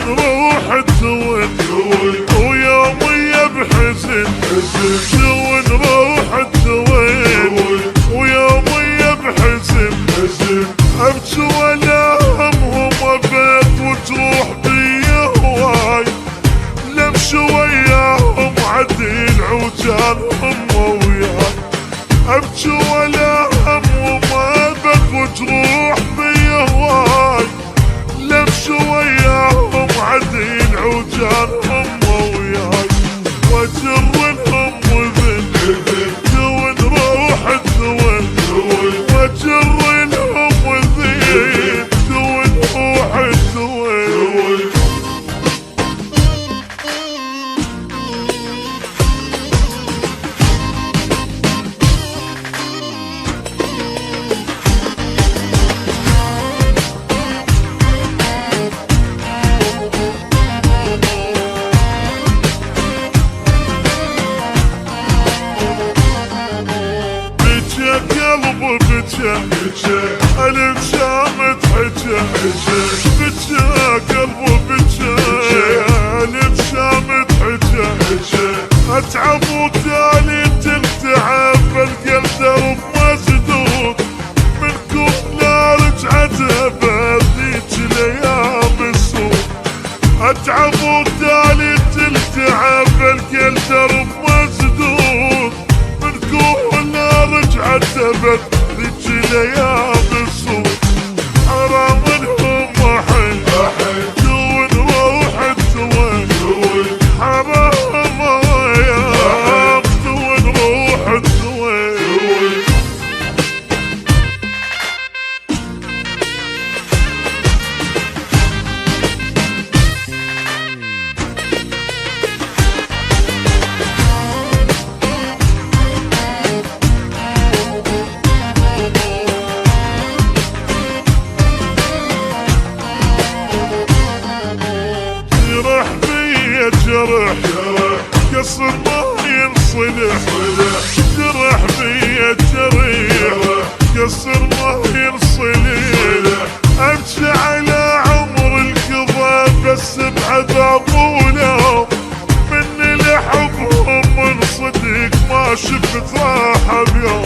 روح تون ويومية بحزن تون روح تون ويومية بحزن ابكي ولا همهم ابيض وتروح بي هواي لمشي وياهم عدي العوجانهم وياي ابكي ولا همهم ابيض وتروح بي هواي لمشي وياهم عدي العوجانهم وياي واجرنهم وذن تون روح تون واجرنهم وذن تون روح تون قلبي بكى الانشامت حجة بكى قلبي بكى الانشامت حجة اتعب وتالي تلتعب القلب درب مسدود من كل رجعت بذيك الايام السود اتعب وتالي تلتعب القلب درب مسدود من كل رجعت بذيك الايام السود حرام انهم حي تون روح تون حرام ايام تون روح تون جرح قصر ما ينصلح جرح بيا جريح قصر ما ينصلح امشي على عمر القضا بس بعذاب ولو مني لحبهم من صدق ما شفت راحة بيوم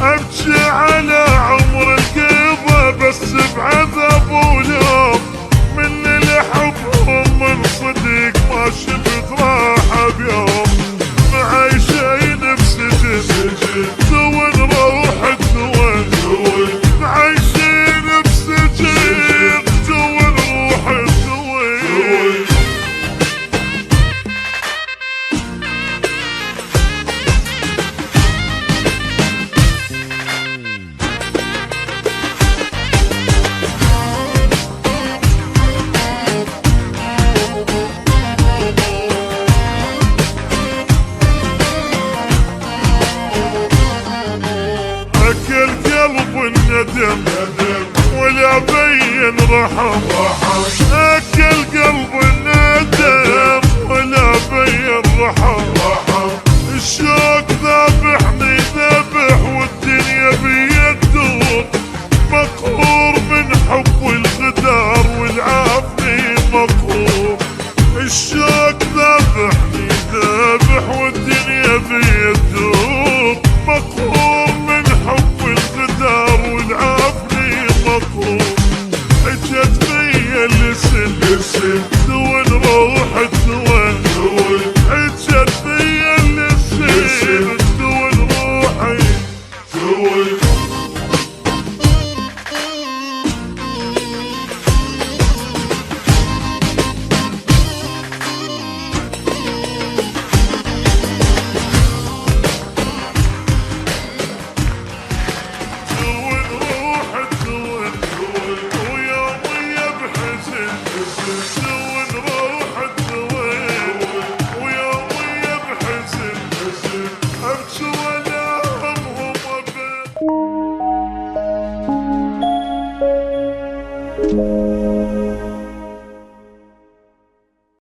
امشي على عمر القضا بس بعذاب ولو مني لحبهم من صدق ما شفت راحة بيوم معايشين بسجن تون روح تون معايشين بسجن تون روح تون اكل قلب الندم ولا بين رحم اكل قلب الندم ولا بين رحم